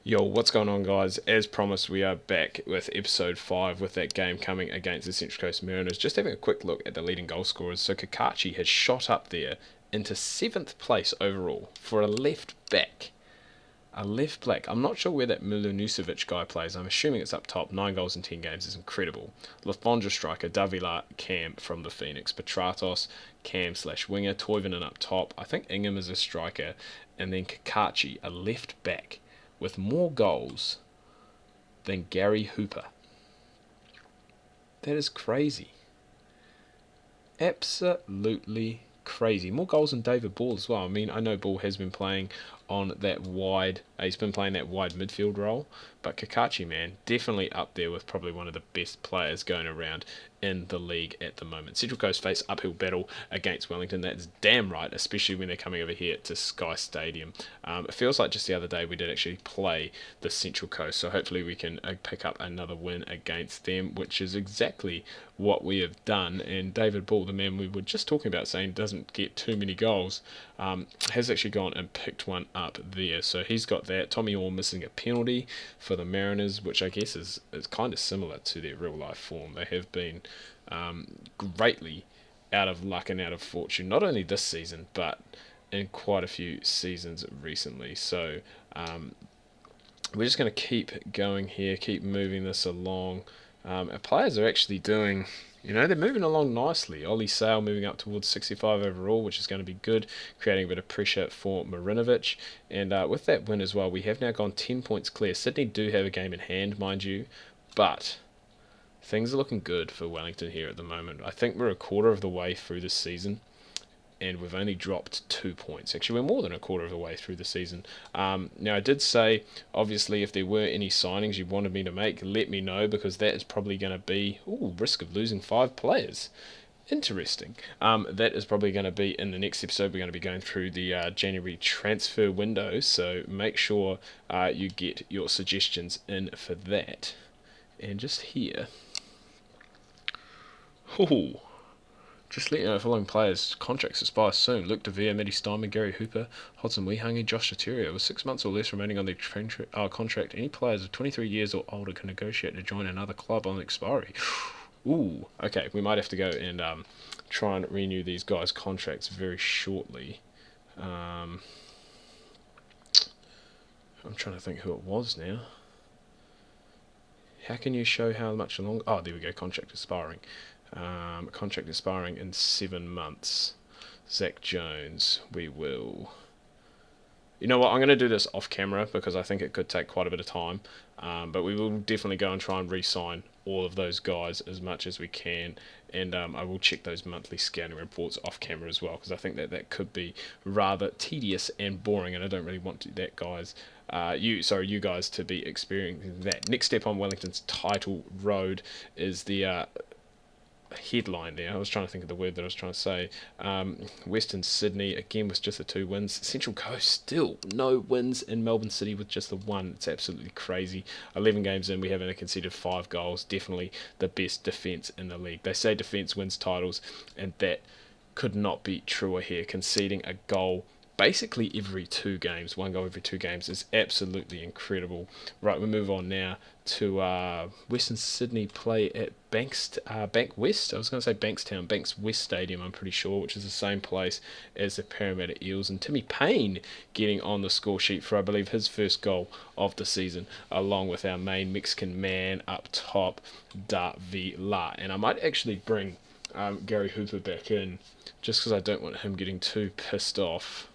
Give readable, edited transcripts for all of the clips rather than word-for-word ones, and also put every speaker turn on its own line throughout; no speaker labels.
Yo, what's going on, guys? As promised, we are back with episode 5 with that game coming against the Central Coast Mariners. Just having a quick look at the leading goal scorers. So Kakachi has shot up there into 7th place overall for a left back. A left back. I'm not sure where that Milunosevic guy plays. I'm assuming it's up top. 9 goals in 10 games is incredible. Lafondra striker, Davila Cam from the Phoenix. Petratos, Cam/winger. Toivonen up top. I think Ingham is a striker. And then Kakachi, a left back, with more goals than Gary Hooper. That is crazy. Absolutely crazy. More goals than David Ball as well. I mean, I know Ball has been playing on that wide, he's been playing that wide midfield role, but Kakachi, man, definitely up there with probably one of the best players going around in the league at the moment. Central Coast face uphill battle against Wellington. That's damn right, especially when they're coming over here to Sky Stadium. It feels like just the other day we did actually play the Central Coast, so hopefully we can pick up another win against them, which is exactly what we have done. And David Ball, the man we were just talking about saying doesn't get too many goals, has actually gone and picked one up there. So he's got that. Tommy Orr missing a penalty for the Mariners, which I guess is kind of similar to their real life form. They have been greatly out of luck and out of fortune, not only this season, but in quite a few seasons recently. So we're just going to keep going here, keep moving this along. Our players are actually doing, they're moving along nicely. Ollie Sale moving up towards 65 overall, which is going to be good, creating a bit of pressure for Marinovic. And with that win as well, we have now gone 10 points clear. Sydney do have a game in hand, mind you, but things are looking good for Wellington here at the moment. I think we're a quarter of the way through this season, and we've only dropped 2 points. Actually, we're more than a quarter of the way through the season. Now, I did say, obviously, if there were any signings you wanted me to make, let me know, because that is probably going to be, risk of losing 5 players. Interesting. That is probably going to be in the next episode. We're going to be going through the January transfer window, so make sure you get your suggestions in for that. And just here. Just let you know, following players' contracts expire soon. Luke De Vere, Matty Steinman, Gary Hooper, Hodson Weehangi, Josh Soterio. With 6 months or less remaining on their contract, any players of 23 years or older can negotiate to join another club on expiry. Okay, we might have to go and try and renew these guys' contracts very shortly. I'm trying to think who it was now. How can you show how much longer? Oh, there we go, contract expiring. Contract expiring in 7 months. Zach Jones, we will... You know what, I'm going to do this off camera because I think it could take quite a bit of time. But we will definitely go and try and re-sign all of those guys as much as we can. And I will check those monthly scouting reports off camera as well, because I think that could be rather tedious and boring, and I don't really want that, guys. You guys to be experiencing that. Next step on Wellington's title road is the headline there. I was trying to think of the word that I was trying to say. Western Sydney, again, with just the 2 wins. Central Coast, still no wins in Melbourne City with just the 1. It's absolutely crazy. 11 games in, we haven't conceded 5 goals. Definitely the best defence in the league. They say defence wins titles, and that could not be truer here. Conceding a goal basically every 2 games, 1 goal every 2 games, is absolutely incredible. Right, we move on now to Western Sydney play at Bank West. I was going to say Bankstown, Banks West Stadium, I'm pretty sure, which is the same place as the Parramatta Eels. And Timmy Payne getting on the score sheet for, I believe, his first goal of the season, along with our main Mexican man up top, Davila. And I might actually bring Gary Hooper back in, just because I don't want him getting too pissed off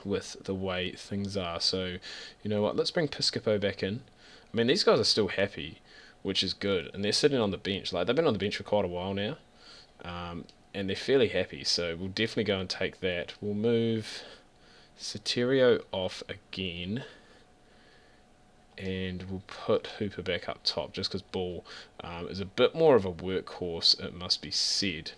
with the way things are. So, you know what, let's bring Piscopo back in. I mean, these guys are still happy, which is good, and they're sitting on the bench. Like, they've been on the bench for quite a while now, and they're fairly happy, so we'll definitely go and take that. We'll move Soterio off again, and we'll put Hooper back up top, just because Ball is a bit more of a workhorse, it must be said.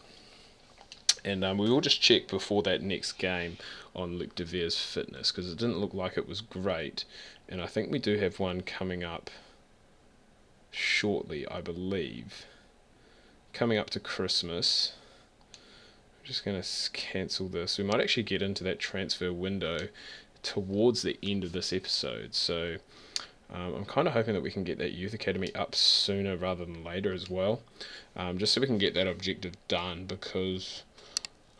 And we will just check before that next game on Luke De Vere's fitness, because it didn't look like it was great. And I think we do have one coming up shortly, I believe. Coming up to Christmas. I'm just going to cancel this. We might actually get into that transfer window towards the end of this episode. So I'm kind of hoping that we can get that youth academy up sooner rather than later as well, just so we can get that objective done, because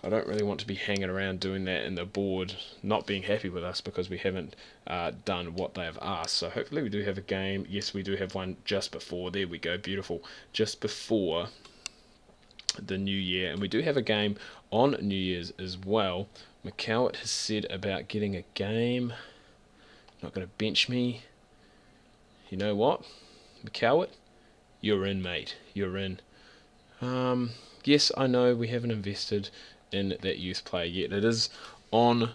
I don't really want to be hanging around doing that and the board not being happy with us because we haven't done what they have asked. So hopefully we do have a game. Yes, we do have one just before. There we go, beautiful. Just before the new year, and we do have a game on New Year's as well. McCowett has said about getting a game. Not going to bench me. You know what, McCowett? You're in, mate. You're in. Yes, I know we haven't invested in that youth player yet. It is on.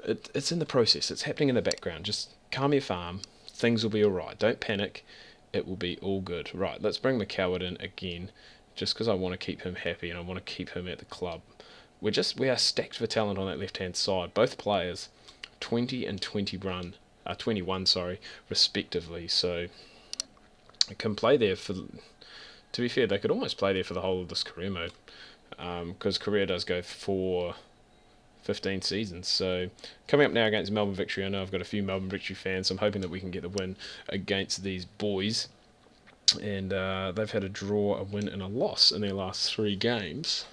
It's in the process. It's happening in the background. Just calm your farm. Things will be alright. Don't panic. It will be all good. Right, let's bring McCowett in again, just because I want to keep him happy and I want to keep him at the club. We are stacked for talent on that left-hand side. Both players, 20 and 21, respectively. So I can play there for. To be fair, they could almost play there for the whole of this career mode, because career does go for 15 seasons. So coming up now against Melbourne Victory. I know I've got a few Melbourne Victory fans, so I'm hoping that we can get the win against these boys. And they've had a draw, a win and a loss in their last 3 games.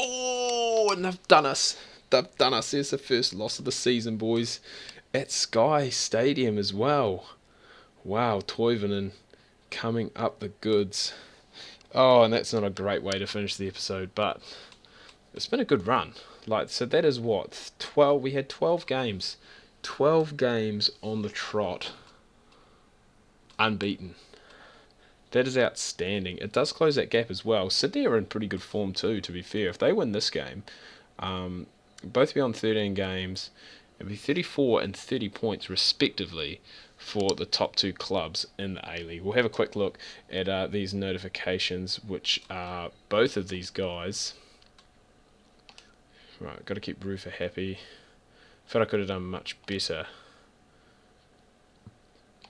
Oh, and they've done us. They've done us. There's the first loss of the season, boys, at Sky Stadium as well. Wow, Toivonen coming up the goods. Oh, and that's not a great way to finish the episode, but it's been a good run. So that is what, 12. We had 12 games. 12 games on the trot, unbeaten. That is outstanding. It does close that gap as well. Sydney are in pretty good form too, to be fair. If they win this game, both be on 13 games. It'll be 34 and 30 points respectively for the top 2 clubs in the A-League. We'll have a quick look at these notifications, which are both of these guys. Right, got to keep Rufa happy. Thought I could have done much better.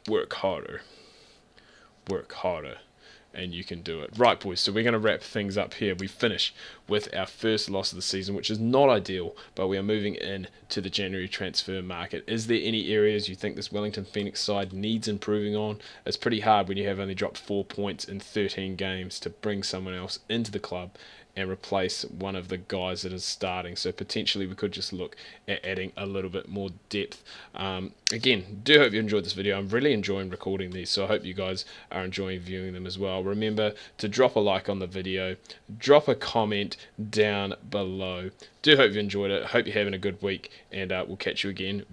Work harder. Work harder. And you can do it. Right, boys, so we're going to wrap things up here. We finish with our first loss of the season, which is not ideal, but we are moving in to the January transfer market. Is there any areas you think this Wellington Phoenix side needs improving on? It's pretty hard when you have only dropped 4 points in 13 games to bring someone else into the club and replace one of the guys that is starting. So potentially we could just look at adding a little bit more depth. Again, do hope you enjoyed this video. I'm really enjoying recording these, so I hope you guys are enjoying viewing them as well. Remember to drop a like on the video, drop a comment down below. Do hope you enjoyed it. Hope you're having a good week, and we'll catch you again